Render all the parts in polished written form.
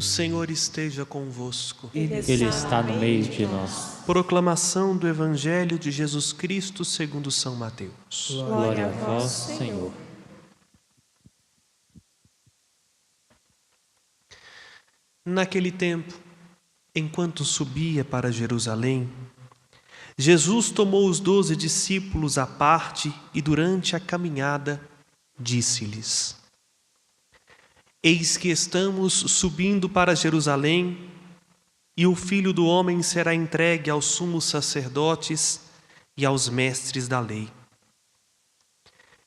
Senhor esteja convosco. Ele está no meio de nós. Proclamação do Evangelho de Jesus Cristo segundo São Mateus. Glória a vós, Senhor. Naquele tempo, enquanto subia para Jerusalém, Jesus tomou os 12 discípulos à parte e durante a caminhada disse-lhes: Eis que estamos subindo para Jerusalém, e o Filho do Homem será entregue aos sumos sacerdotes e aos mestres da lei.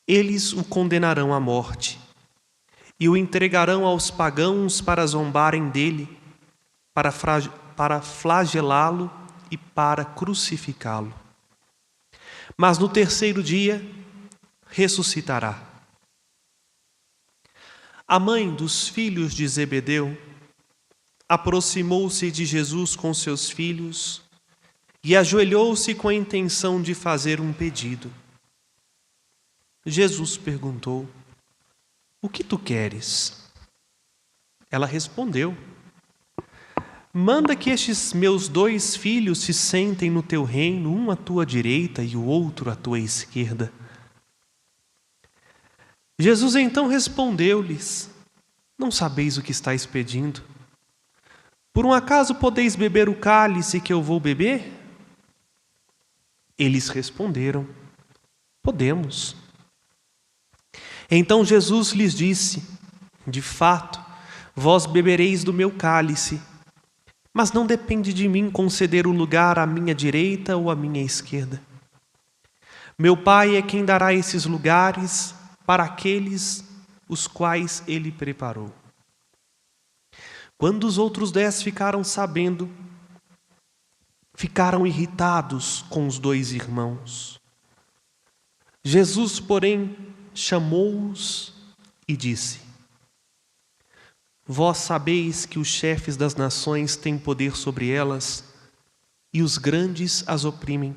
Eles o condenarão à morte e o entregarão aos pagãos para zombarem dele, para flagelá-lo e para crucificá-lo. Mas no terceiro dia ressuscitará. A mãe dos filhos de Zebedeu aproximou-se de Jesus com seus filhos e ajoelhou-se com a intenção de fazer um pedido. Jesus perguntou: O que tu queres? Ela respondeu: Manda que estes meus 2 filhos se sentem no teu reino, um à tua direita e o outro à tua esquerda. Jesus então respondeu-lhes: Não sabeis o que estáis pedindo? Por um acaso podeis beber o cálice que eu vou beber? Eles responderam: Podemos. Então Jesus lhes disse: De fato, vós bebereis do meu cálice, mas não depende de mim conceder o lugar à minha direita ou à minha esquerda. Meu Pai é quem dará esses lugares para aqueles os quais ele preparou. Quando os outros 10 ficaram sabendo, ficaram irritados com os 2 irmãos. Jesus, porém, chamou-os e disse: Vós sabeis que os chefes das nações têm poder sobre elas e os grandes as oprimem.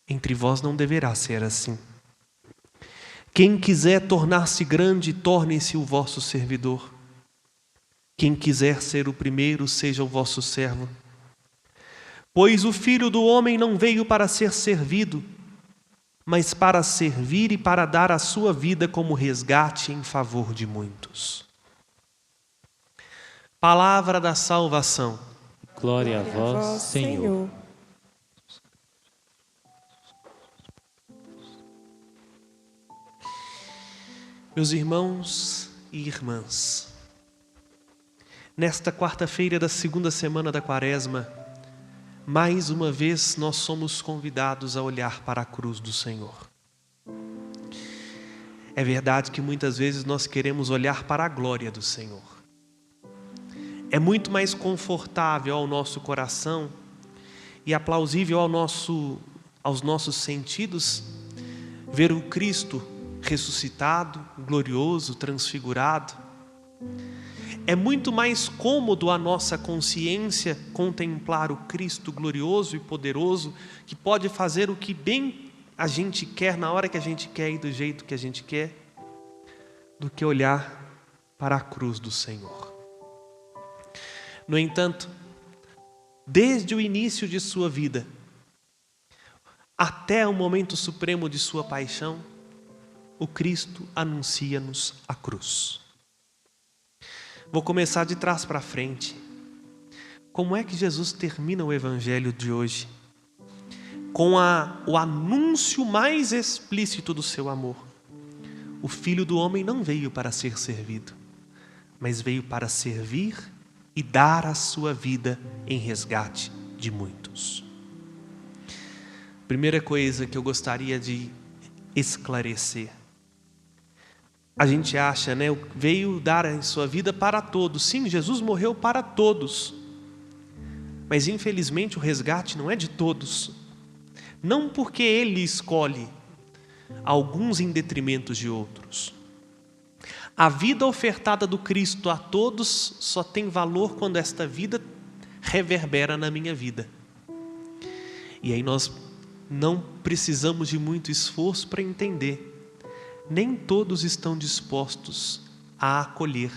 Entre vós não deverá ser assim. Quem quiser tornar-se grande, torne-se o vosso servidor. Quem quiser ser o primeiro, seja o vosso servo. Pois o Filho do Homem não veio para ser servido, mas para servir e para dar a sua vida como resgate em favor de muitos. Palavra da salvação. Glória a vós, Senhor. Meus irmãos e irmãs, nesta quarta-feira da segunda semana da Quaresma, mais uma vez nós somos convidados a olhar para a cruz do Senhor. É verdade que muitas vezes nós queremos olhar para a glória do Senhor. É muito mais confortável ao nosso coração e aplausível aos nossos sentidos ver o Cristo ressuscitado, glorioso, transfigurado. É muito mais cômodo à nossa consciência contemplar o Cristo glorioso e poderoso, que pode fazer o que bem a gente quer, na hora que a gente quer e do jeito que a gente quer, do que olhar para a cruz do Senhor. No entanto, desde o início de sua vida até o momento supremo de sua paixão, o Cristo anuncia-nos a cruz. Vou começar de trás para frente. Como é que Jesus termina o Evangelho de hoje? Com o anúncio mais explícito do seu amor. O Filho do Homem não veio para ser servido, mas veio para servir e dar a sua vida em resgate de muitos. Primeira coisa que eu gostaria de esclarecer. A gente acha, veio dar a sua vida para todos. Sim, Jesus morreu para todos. Mas infelizmente o resgate não é de todos. Não porque ele escolhe alguns em detrimento de outros. A vida ofertada do Cristo a todos só tem valor quando esta vida reverbera na minha vida. E aí nós não precisamos de muito esforço para entender. Nem todos estão dispostos a acolher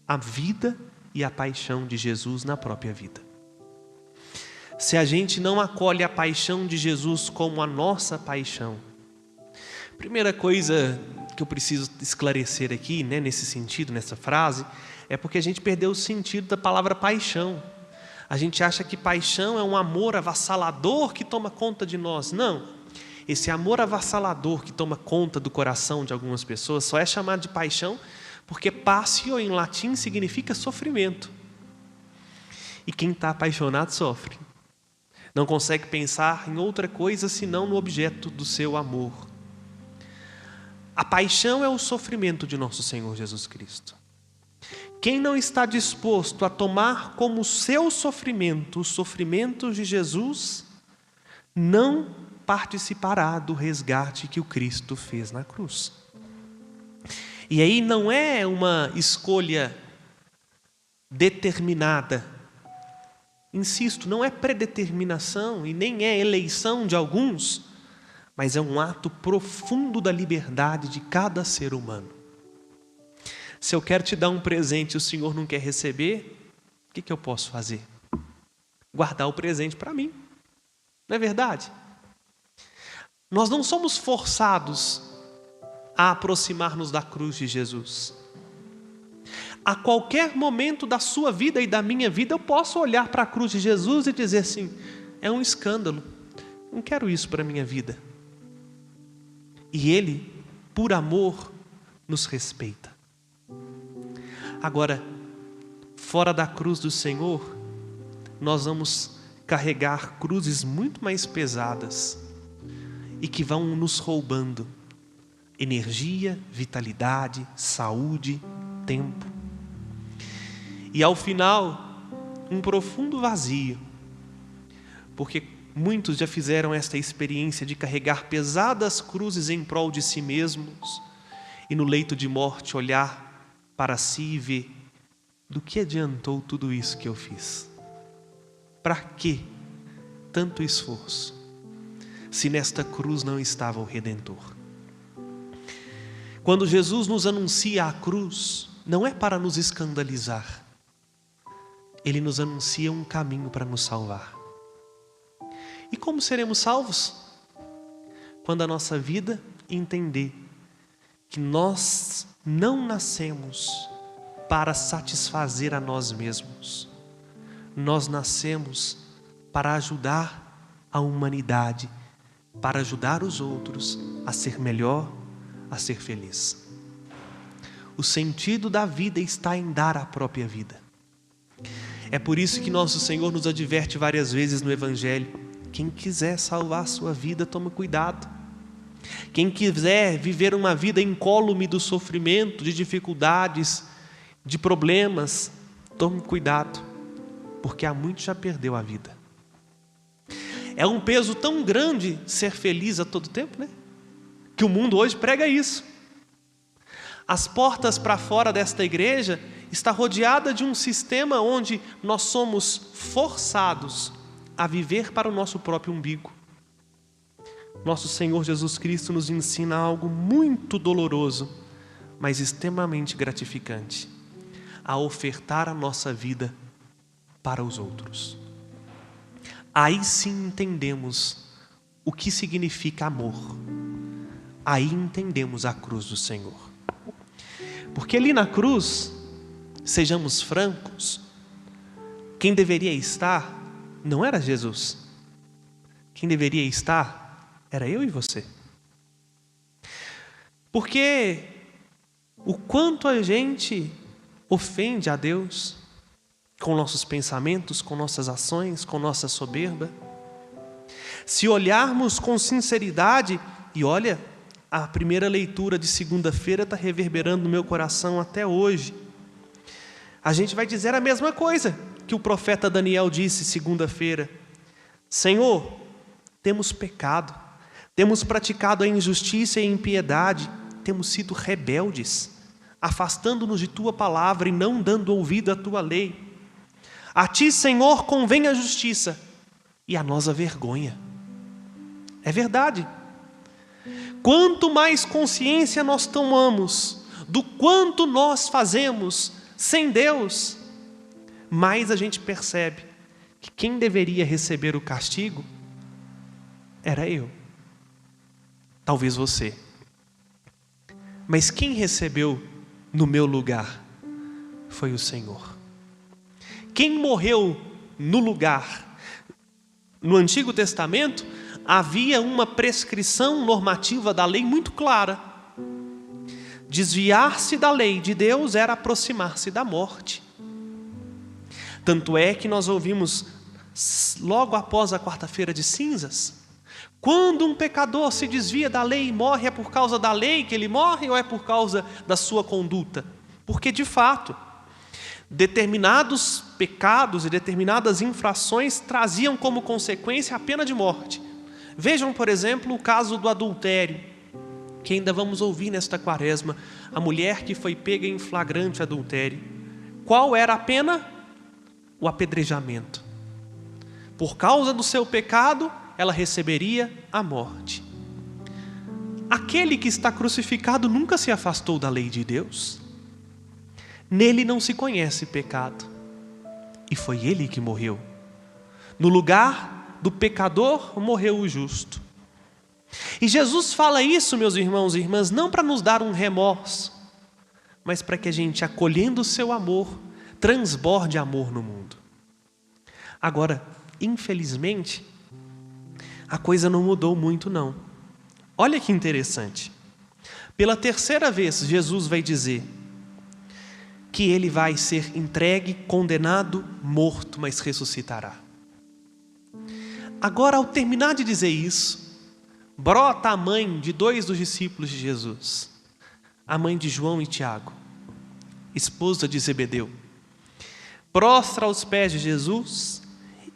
a vida e a paixão de Jesus na própria vida. Se a gente não acolhe a paixão de Jesus como a nossa paixão, primeira coisa que eu preciso esclarecer aqui, né, nesse sentido, nessa frase, é porque a gente perdeu o sentido da palavra paixão. A gente acha que paixão é um amor avassalador que toma conta de nós. Não, esse amor avassalador que toma conta do coração de algumas pessoas só é chamado de paixão porque passio em latim significa sofrimento. E quem está apaixonado sofre. Não consegue pensar em outra coisa senão no objeto do seu amor. A paixão é o sofrimento de nosso Senhor Jesus Cristo. Quem não está disposto a tomar como seu sofrimento os sofrimentos de Jesus, não participará do resgate que o Cristo fez na cruz. E aí não é uma escolha determinada. Insisto, não é predeterminação e nem é eleição de alguns, mas é um ato profundo da liberdade de cada ser humano. Se eu quero te dar um presente e o Senhor não quer receber, o que eu posso fazer? Guardar o presente para mim. Não é verdade? Nós não somos forçados a aproximar-nos da cruz de Jesus. A qualquer momento da sua vida e da minha vida, eu posso olhar para a cruz de Jesus e dizer assim, é um escândalo, não quero isso para a minha vida. E Ele, por amor, nos respeita. Agora, fora da cruz do Senhor, nós vamos carregar cruzes muito mais pesadas e que vão nos roubando energia, vitalidade, saúde, tempo. E ao final, um profundo vazio, porque muitos já fizeram esta experiência de carregar pesadas cruzes em prol de si mesmos e no leito de morte olhar para si e ver do que adiantou tudo isso que eu fiz. Para que tanto esforço, se nesta cruz não estava o Redentor? Quando Jesus nos anuncia a cruz, não é para nos escandalizar. Ele nos anuncia um caminho para nos salvar. E como seremos salvos? Quando a nossa vida entender que nós não nascemos para satisfazer a nós mesmos. Nós nascemos para ajudar a humanidade, para ajudar os outros a ser melhor, a ser feliz. O sentido da vida está em dar a própria vida. É por isso que nosso Senhor nos adverte várias vezes no Evangelho: quem quiser salvar a sua vida, tome cuidado. Quem quiser viver uma vida incólume do sofrimento, de dificuldades, de problemas, tome cuidado, porque há muito já perdeu a vida. É um peso tão grande ser feliz a todo tempo, né? Que o mundo hoje prega isso. As portas para fora desta igreja está rodeada de um sistema onde nós somos forçados a viver para o nosso próprio umbigo. Nosso Senhor Jesus Cristo nos ensina algo muito doloroso, mas extremamente gratificante: a ofertar a nossa vida para os outros. Aí sim entendemos o que significa amor. Aí entendemos a cruz do Senhor. Porque ali na cruz, sejamos francos, quem deveria estar não era Jesus. Quem deveria estar era eu e você. Porque o quanto a gente ofende a Deus com nossos pensamentos, com nossas ações, com nossa soberba. Se olharmos com sinceridade, e olha, a primeira leitura de segunda-feira está reverberando no meu coração até hoje. A gente vai dizer a mesma coisa que o profeta Daniel disse segunda-feira: Senhor, temos pecado, temos praticado a injustiça e a impiedade, temos sido rebeldes, afastando-nos de Tua palavra e não dando ouvido à Tua lei. A Ti, Senhor, convém a justiça e a nós a vergonha. É verdade. Quanto mais consciência nós tomamos do quanto nós fazemos sem Deus, mais a gente percebe que quem deveria receber o castigo era eu. Talvez você. Mas quem recebeu no meu lugar foi o Senhor. Quem morreu no lugar? No Antigo Testamento havia uma prescrição normativa da lei muito clara. Desviar-se da lei de Deus era aproximar-se da morte. Tanto é que nós ouvimos logo após a quarta-feira de cinzas, quando um pecador se desvia da lei e morre, é por causa da lei que ele morre ou é por causa da sua conduta? Porque de fato, determinados pecados e determinadas infrações traziam como consequência a pena de morte. Vejam, por exemplo, o caso do adultério, que ainda vamos ouvir nesta quaresma, a mulher que foi pega em flagrante adultério. Qual era a pena? O apedrejamento. Por causa do seu pecado, ela receberia a morte. Aquele que está crucificado nunca se afastou da lei de Deus. Nele não se conhece pecado. E foi ele que morreu. No lugar do pecador, morreu o justo. E Jesus fala isso, meus irmãos e irmãs, não para nos dar um remorso, mas para que a gente, acolhendo o seu amor, transborde amor no mundo. Agora, infelizmente, a coisa não mudou muito não. Olha que interessante. Pela terceira vez, Jesus vai dizer que ele vai ser entregue, condenado, morto, mas ressuscitará. Agora, ao terminar de dizer isso, brota a mãe de dois dos discípulos de Jesus, a mãe de João e Tiago, esposa de Zebedeu, prostra aos pés de Jesus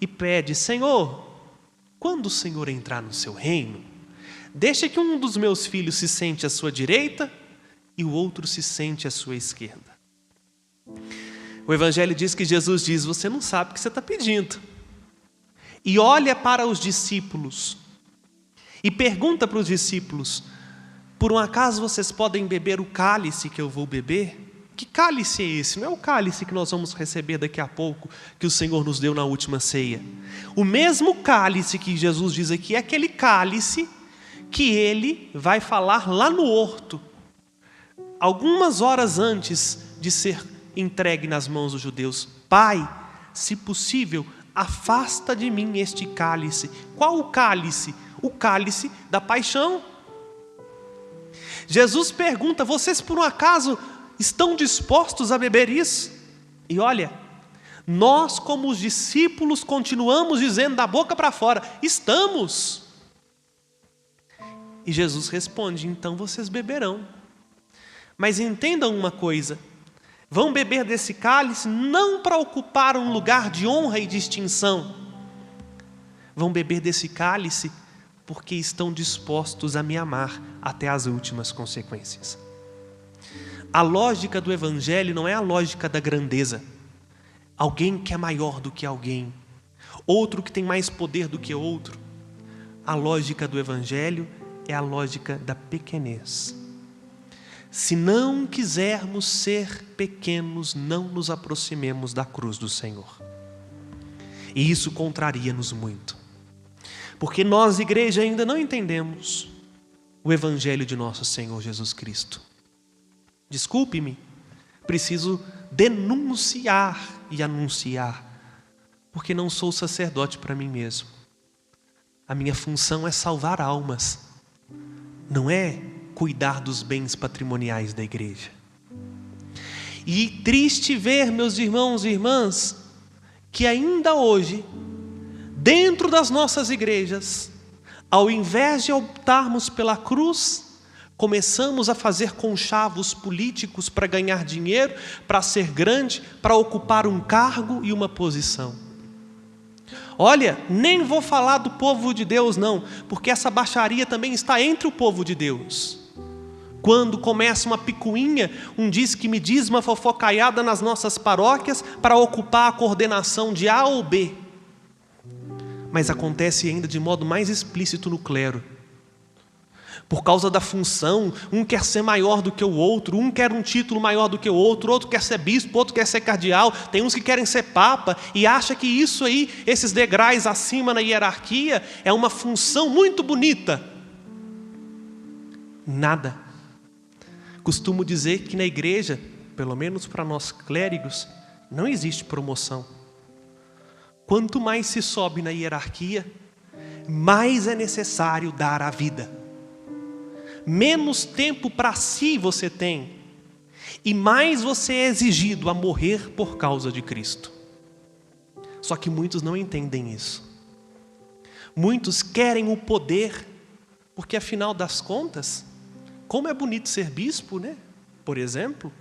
e pede: Senhor, quando o Senhor entrar no seu reino, deixa que um dos meus filhos se sente à sua direita e o outro se sente à sua esquerda. O Evangelho diz que Jesus diz: você não sabe o que você está pedindo. E olha para os discípulos e pergunta para os discípulos: por um acaso vocês podem beber o cálice que eu vou beber? Que cálice é esse? Não é o cálice que nós vamos receber daqui a pouco, que o Senhor nos deu na última ceia. O mesmo cálice que Jesus diz aqui é aquele cálice que ele vai falar lá no horto, algumas horas antes de ser entregue nas mãos dos judeus. Pai, se possível, afasta de mim este cálice. Qual o cálice? O cálice da paixão. Jesus pergunta: vocês por um acaso estão dispostos a beber isso? E olha, nós como os discípulos continuamos dizendo da boca para fora: estamos. E Jesus responde: então vocês beberão. Mas entendam uma coisa: vão beber desse cálice não para ocupar um lugar de honra e distinção. Vão beber desse cálice porque estão dispostos a me amar até as últimas consequências. A lógica do Evangelho não é a lógica da grandeza. Alguém que é maior do que alguém, outro que tem mais poder do que outro. A lógica do Evangelho é a lógica da pequenez. Se não quisermos ser pequenos, não nos aproximemos da cruz do Senhor. E isso contraria-nos muito. Porque nós, igreja, ainda não entendemos o Evangelho de nosso Senhor Jesus Cristo. Desculpe-me, preciso denunciar e anunciar, porque não sou sacerdote para mim mesmo. A minha função é salvar almas, não é cuidar dos bens patrimoniais da igreja. E triste ver, meus irmãos e irmãs, que ainda hoje, dentro das nossas igrejas, ao invés de optarmos pela cruz, começamos a fazer conchavos políticos para ganhar dinheiro, para ser grande, para ocupar um cargo e uma posição. Olha, nem vou falar do povo de Deus não, porque essa baixaria também está entre o povo de Deus. Quando começa uma picuinha, um me diz uma fofocaiada nas nossas paróquias para ocupar a coordenação de A ou B. Mas acontece ainda de modo mais explícito no clero. Por causa da função, um quer ser maior do que o outro, um quer um título maior do que o outro, outro quer ser bispo, outro quer ser cardeal, tem uns que querem ser papa e acha que isso aí, esses degraus acima na hierarquia, é uma função muito bonita. Nada. Costumo dizer que na igreja, pelo menos para nós clérigos, não existe promoção. Quanto mais se sobe na hierarquia, mais é necessário dar a vida. Menos tempo para si você tem, e mais você é exigido a morrer por causa de Cristo. Só que muitos não entendem isso. Muitos querem o poder, porque afinal das contas, como é bonito ser bispo, né? Por exemplo,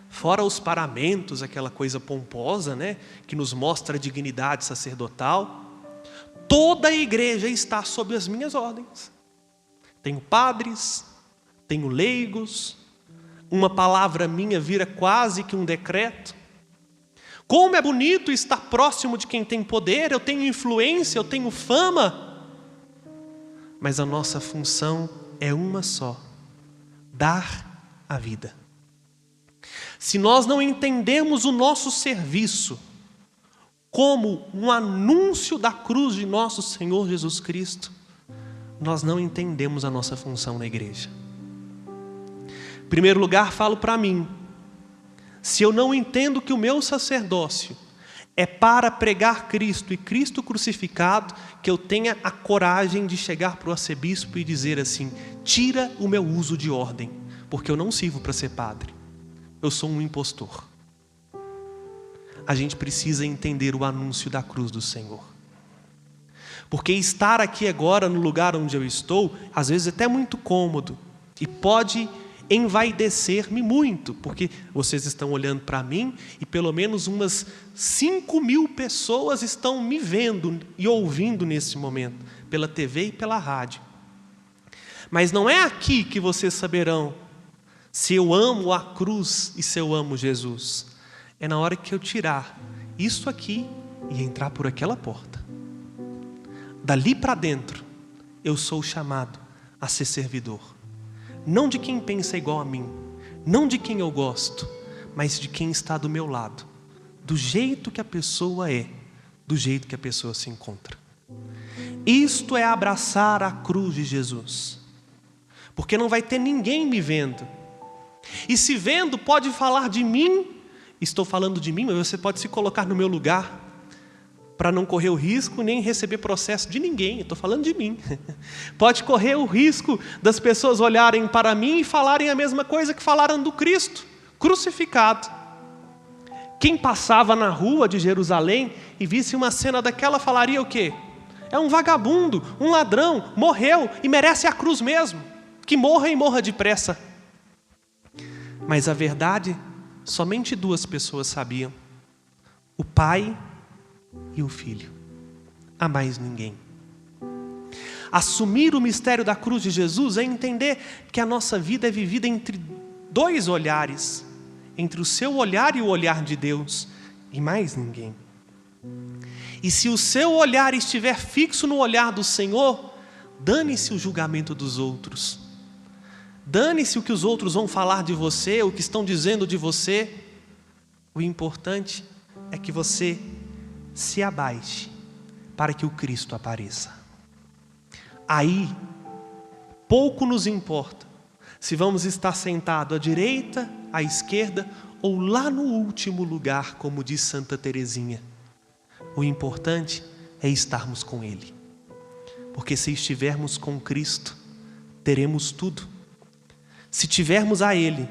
fora os paramentos, aquela coisa pomposa, né? Que nos mostra a dignidade sacerdotal. Toda a igreja está sob as minhas ordens. Tenho padres, tenho leigos, uma palavra minha vira quase que um decreto. Como é bonito estar próximo de quem tem poder, eu tenho influência, eu tenho fama. Mas a nossa função é uma só: dar a vida. Se nós não entendemos o nosso serviço como um anúncio da cruz de nosso Senhor Jesus Cristo, nós não entendemos a nossa função na igreja. Em primeiro lugar, falo para mim, se eu não entendo que o meu sacerdócio é para pregar Cristo e Cristo crucificado, que eu tenha a coragem de chegar para o arcebispo e dizer assim: tira o meu uso de ordem, porque eu não sirvo para ser padre, eu sou um impostor. A gente precisa entender o anúncio da cruz do Senhor. Porque estar aqui agora no lugar onde eu estou, às vezes é até muito cômodo e pode envaidecer-me muito, porque vocês estão olhando para mim e pelo menos umas 5.000 pessoas estão me vendo e ouvindo nesse momento, pela TV e pela rádio. Mas não é aqui que vocês saberão se eu amo a cruz e se eu amo Jesus. É na hora que eu tirar isso aqui e entrar por aquela porta. Dali para dentro, eu sou chamado a ser servidor. Não de quem pensa igual a mim, não de quem eu gosto, mas de quem está do meu lado. Do jeito que a pessoa é, do jeito que a pessoa se encontra. Isto é abraçar a cruz de Jesus. Porque não vai ter ninguém me vendo. E se vendo, pode falar de mim. Estou falando de mim, mas você pode se colocar no meu lugar, para não correr o risco nem receber processo de ninguém. Estou falando de mim. Pode correr o risco das pessoas olharem para mim e falarem a mesma coisa que falaram do Cristo crucificado. Quem passava na rua de Jerusalém e visse uma cena daquela falaria o quê? É um vagabundo, um ladrão, morreu e merece a cruz mesmo. Que morra e morra depressa. Mas a verdade, somente 2 pessoas sabiam: o Pai e o Filho. A mais ninguém. Assumir o mistério da cruz de Jesus é entender que a nossa vida é vivida entre 2 olhares, entre o seu olhar e o olhar de Deus, e mais ninguém. E se o seu olhar estiver fixo no olhar do Senhor, dane-se o julgamento dos outros. Dane-se o que os outros vão falar de você, o que estão dizendo de você. O importante é que você se abaixe para que o Cristo apareça. Aí, pouco nos importa se vamos estar sentados à direita, à esquerda ou lá no último lugar, como diz Santa Teresinha. O importante é estarmos com Ele. Porque se estivermos com Cristo, teremos tudo. Se tivermos a Ele,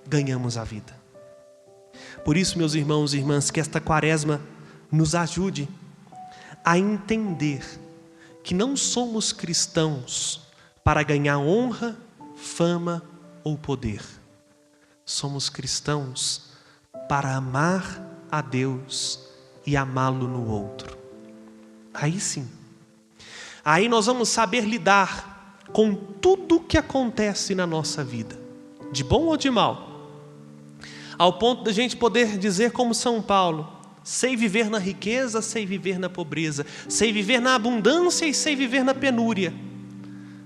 ganhamos a vida. Por isso, meus irmãos e irmãs, que esta quaresma nos ajude a entender que não somos cristãos para ganhar honra, fama ou poder. Somos cristãos para amar a Deus e amá-lo no outro. Aí sim. Aí nós vamos saber lidar com tudo que acontece na nossa vida, de bom ou de mal, ao ponto da gente poder dizer como São Paulo: sei viver na riqueza, sei viver na pobreza, sei viver na abundância e sei viver na penúria.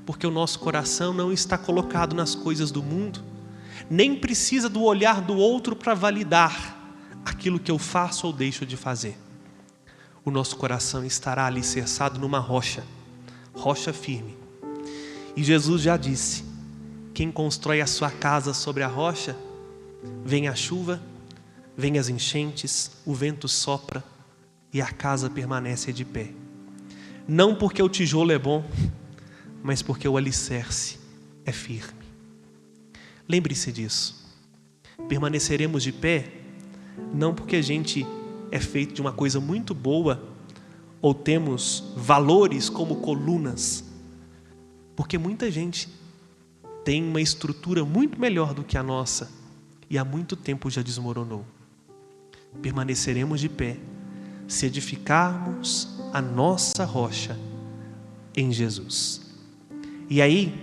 porque o nosso coração não está colocado nas coisas do mundo, nem precisa do olhar do outro para validar aquilo que eu faço ou deixo de fazer. O nosso coração estará alicerçado numa rocha firme. E Jesus já disse: quem constrói a sua casa sobre a rocha, vem a chuva, vem as enchentes, o vento sopra e a casa permanece de pé. Não porque o tijolo é bom, mas porque o alicerce é firme. Lembre-se disso. Permaneceremos de pé não porque a gente é feito de uma coisa muito boa ou temos valores como colunas, porque muita gente tem uma estrutura muito melhor do que a nossa e há muito tempo já desmoronou. Permaneceremos de pé se edificarmos a nossa rocha em Jesus. E aí,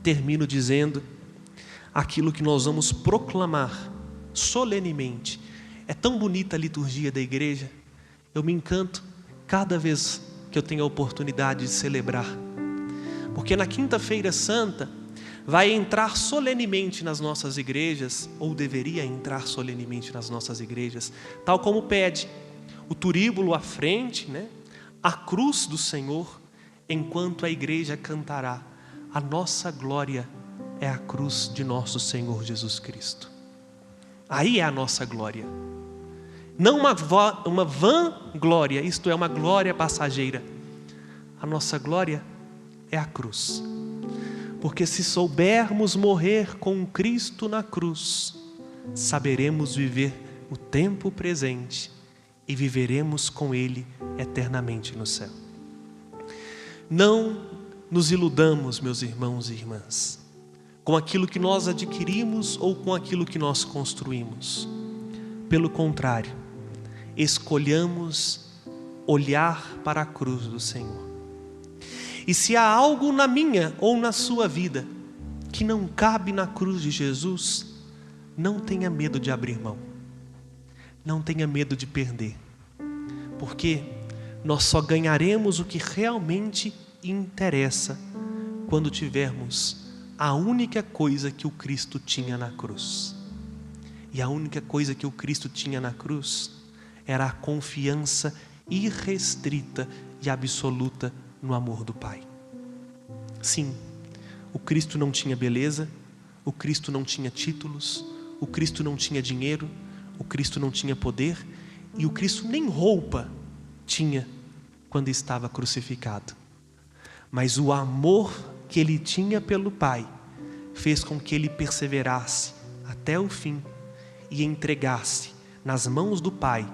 termino dizendo aquilo que nós vamos proclamar solenemente. É tão bonita a liturgia da igreja, eu me encanto cada vez que eu tenho a oportunidade de celebrar. Porque na Quinta-feira Santa vai entrar solenemente nas nossas igrejas, ou deveria entrar solenemente nas nossas igrejas, tal como pede o turíbulo à frente, a cruz do Senhor, enquanto a igreja cantará: a nossa glória é a cruz de nosso Senhor Jesus Cristo. Aí é a nossa glória. Não uma vã glória, isto é, uma glória passageira. A nossa glória é a cruz. Porque se soubermos morrer com Cristo na cruz, saberemos viver o tempo presente e viveremos com Ele eternamente no céu. Não nos iludamos, meus irmãos e irmãs, com aquilo que nós adquirimos ou com aquilo que nós construímos. Pelo contrário, escolhamos olhar para a cruz do Senhor. E se há algo na minha ou na sua vida que não cabe na cruz de Jesus, não tenha medo de abrir mão. Não tenha medo de perder. Porque nós só ganharemos o que realmente interessa quando tivermos a única coisa que o Cristo tinha na cruz. E a única coisa que o Cristo tinha na cruz era a confiança irrestrita e absoluta no amor do Pai. Sim, o Cristo não tinha beleza, o Cristo não tinha títulos, o Cristo não tinha dinheiro, o Cristo não tinha poder e o Cristo nem roupa tinha quando estava crucificado. Mas o amor que ele tinha pelo Pai fez com que ele perseverasse até o fim e entregasse nas mãos do Pai,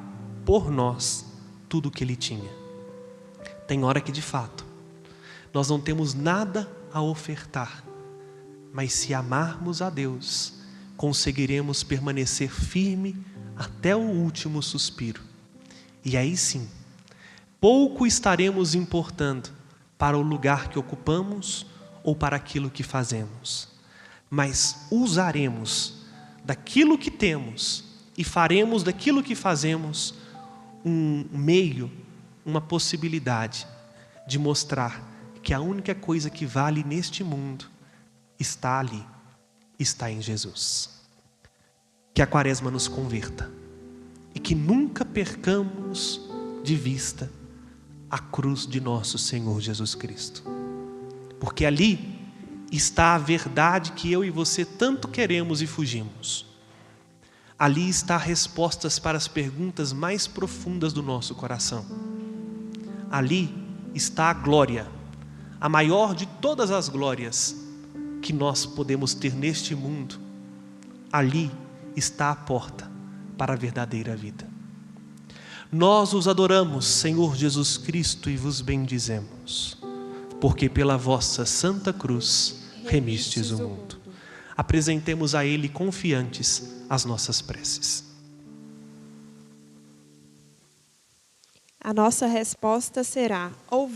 por nós, tudo o que ele tinha. Tem hora que de fato nós não temos nada a ofertar, mas se amarmos a Deus, conseguiremos permanecer firme até o último suspiro. E aí sim, pouco estaremos importando para o lugar que ocupamos ou para aquilo que fazemos, mas usaremos daquilo que temos e faremos daquilo que fazemos um meio, uma possibilidade de mostrar que a única coisa que vale neste mundo está ali, está em Jesus. Que a Quaresma nos converta e que nunca percamos de vista a cruz de nosso Senhor Jesus Cristo, porque ali está a verdade que eu e você tanto queremos e fugimos. Ali está respostas para as perguntas mais profundas do nosso coração. Ali está a glória, a maior de todas as glórias que nós podemos ter neste mundo. Ali está a porta para a verdadeira vida. Nós os adoramos, Senhor Jesus Cristo, e vos bendizemos, porque pela vossa santa cruz remistes o mundo. Apresentemos a Ele confiantes as nossas preces. A nossa resposta será: ouvir.